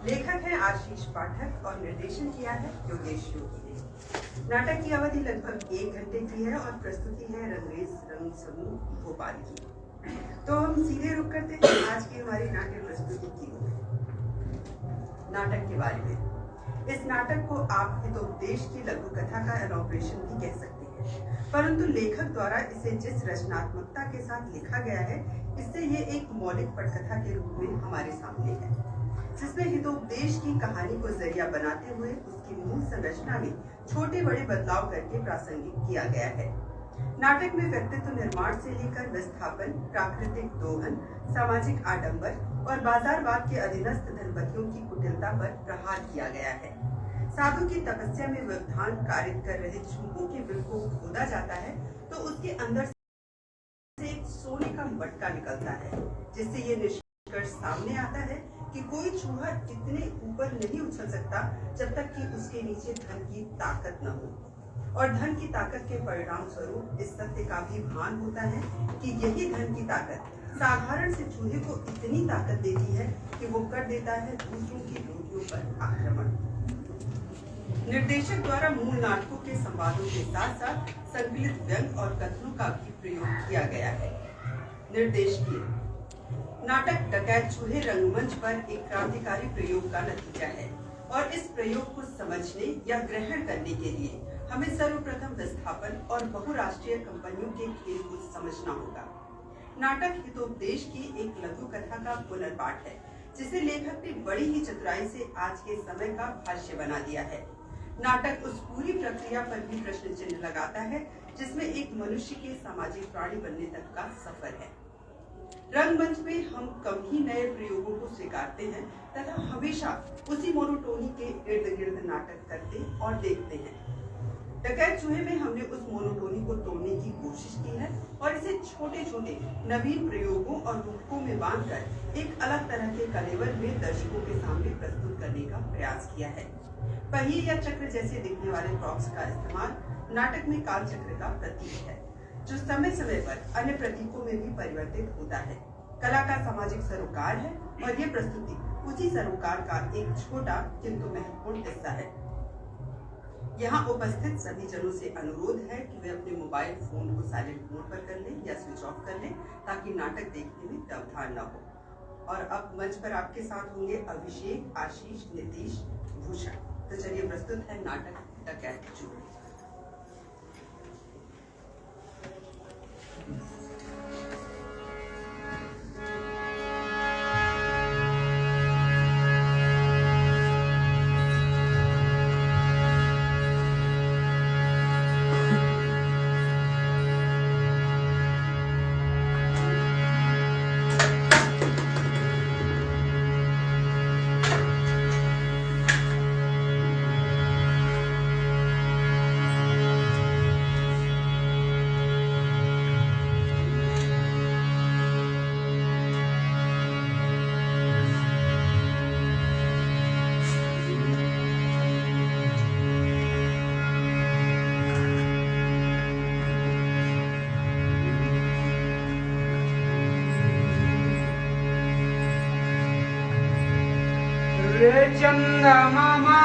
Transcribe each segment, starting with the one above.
लेखक है आशीष पाठक और निर्देशन किया है योगेश योगी ने। नाटक की अवधि लगभग 1 घंटे की है और प्रस्तुति है रंगरेज रंग समूह भोपाल की। तो हम सीधे रुक करते हैं आज की हमारी नाट्य प्रस्तुति की ओर। नाटक के बारे में, इस नाटक को आप हितोपदेश की लघु कथा का एलॉब्रेशन भी कह सकते हैं, परंतु लेखक द्वारा इसे जिस रचनात्मकता के साथ लिखा गया है, इससे ये एक मौलिक पटकथा के रूप में हमारे सामने है, जिसमें हितोपदेश की कहानी को जरिया बनाते हुए उसकी मूल संरचना में छोटे बड़े बदलाव करके प्रासंगिक किया गया है। नाटक में व्यक्तित्व निर्माण से लेकर विस्थापन, प्राकृतिक दोहन, सामाजिक आडंबर और बाजारवाद के अधीनस्थ धनपतियों की कुटिलता पर प्रहार किया गया है। साधु की तपस्या में व्यवधान कारित कर रहे चूहों के बिल को खोदा जाता है तो उसके अंदर से एक सोने का मटका निकलता है, जिससे ये निष्कर्ष सामने आता है कि कोई चूहा इतने ऊपर नहीं उछल सकता जब तक कि उसके नीचे धन की ताकत न हो, और धन की ताकत के परिणाम स्वरूप इस सत्य का भी भान होता है कि यही धन की ताकत साधारण से चूहे को इतनी ताकत देती है कि वो कर देता है दूसरों की रोटियों पर आक्रमण। निर्देशक द्वारा मूल नाटकों के संवादों के साथ साथ संकलित व्यंग और कथनों का भी प्रयोग किया गया है। निर्देश किए नाटक डकैत चूहे रंगमंच पर एक क्रांतिकारी प्रयोग का नतीजा है, और इस प्रयोग को समझने या ग्रहण करने के लिए हमें सर्वप्रथम विस्थापन और बहुराष्ट्रीय कंपनियों के खेल को समझना होगा। नाटक हितोपदेश की एक लघु कथा का पुनर्पाठ है, जिसे लेखक ने बड़ी ही चतुराई से आज के समय का भाष्य बना दिया है। नाटक उस पूरी प्रक्रिया पर भी प्रश्न चिन्ह लगाता है जिसमें एक मनुष्य के सामाजिक प्राणी बनने तक का सफर है। रंगमंच में हम कम ही नए प्रयोगों को स्वीकारते हैं तथा हमेशा उसी मोनोटोनी के इर्द गिर्द नाटक करते और देखते हैं। डकैत चूहे में हमने उस मोनोटोनी को तोड़ने की कोशिश की है और इसे छोटे छोटे नवीन प्रयोगों और रूपकों में बांधकर एक अलग तरह के कलेवर में दर्शकों के सामने प्रस्तुत करने का प्रयास किया है। पहिए या चक्र जैसे दिखने वाले प्रॉप्स का इस्तेमाल नाटक में काल चक्र का प्रतीक है, जो समय समय पर अन्य प्रतीकों में भी परिवर्तित होता है। कला का सामाजिक सरोकार है और ये प्रस्तुति उसी सरोकार का एक छोटा किंतु महत्वपूर्ण हिस्सा है। यहाँ उपस्थित सभी जनों से अनुरोध है कि वे अपने मोबाइल फोन को साइलेंट मोड पर कर लें या स्विच ऑफ कर लें, ताकि नाटक देखने में व्यवधान न हो। और अब मंच पर आपके साथ होंगे अभिषेक, आशीष, नीतीश, भूषण। तो चलिए प्रस्तुत है नाटक डकैत चूहे। चंदा मामा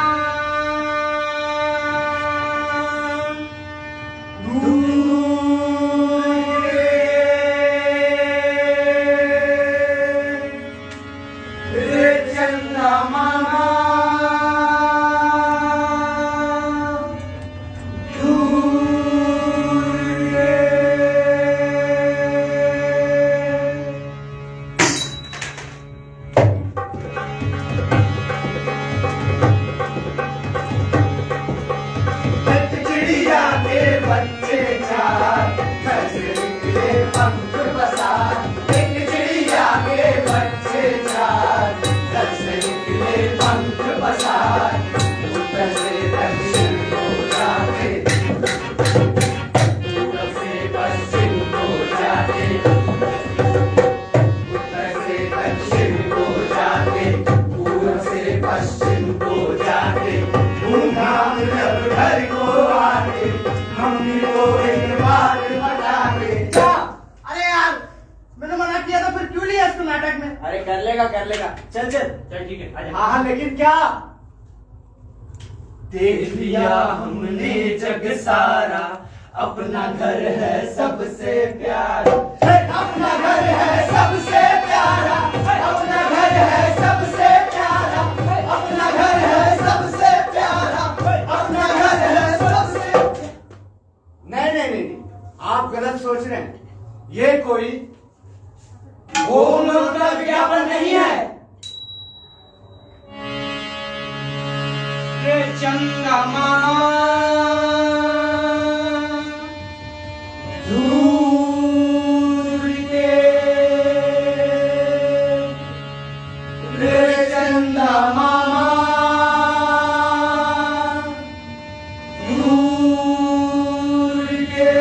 चंदा मामा बच्चे चार निकले पंख बसार, एक चिड़िया के बच्चे चार निकले पंख बसार। उत्तर से दक्षिण को जाते, पूरब से पश्चिम को जाते, उत्तर से दक्षिण को जाते, पूरब से पश्चिम को जाते। धूमधाम जब घर को आते, मम्मी को एक बात बता दे। अरे यार, मैंने मना किया था, फिर क्यों लिया इसको नाटक में? अरे कर लेगा, चल चल चल ठीक है। हाँ हाँ, लेकिन क्या? देख लिया हमने जग सारा, अपना घर है सबसे प्यारा, अपना घर है सबसे प्यारा, अपना घर है सबसे प्यारा, अपना घर है सबसे प्यारा, अपना घर है सबसे। नहीं नहीं नहीं, आप गलत सोच रहे हैं। ये कोई होम लोन का विज्ञापन नहीं है। रे चंदा मामा दूर के, रे चंदा मामा दूर के।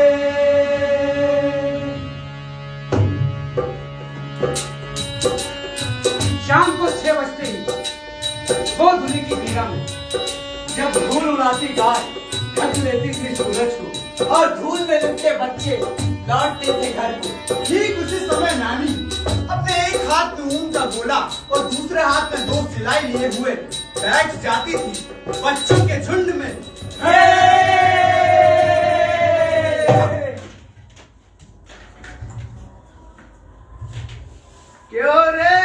शाम को 6 बजते ही वो धुनी की भीड़ा में जब धूल उड़ाती गाय ढक लेती थी सूरज को, और धूल में लिपटे बच्चे लौटते थे घर को। ठीक उसी समय नानी अपने एक हाथ में ऊन का गोला और दूसरे हाथ में 2 सिलाई लिए हुए बैठ जाती थी बच्चों के झुंड में। क्यों रे,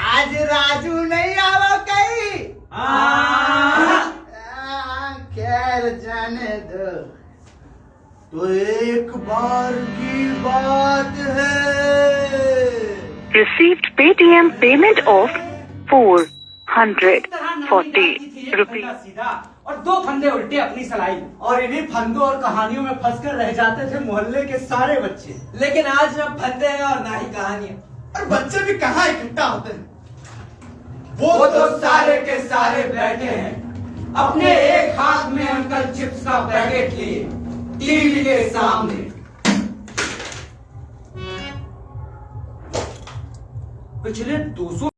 आज राजू नहीं आवो कहीं? खैर जाने दो, तो एक बार की बात है। Received Paytm payment of 440 rupees. सीधा और 2 फंदे उल्टे अपनी सलाई। और इन्हीं फंदों और कहानियों में फंसकर रह जाते थे मोहल्ले के सारे बच्चे। लेकिन आज न फंदे हैं और ना ही कहानियां। और बच्चे भी कहाँ इकट्ठा होते हैं? वो तो सारे के सारे बैठे हैं अपने एक हाथ में अंकल चिप्स का पैकेट लिए टीवी के सामने। पिछले 200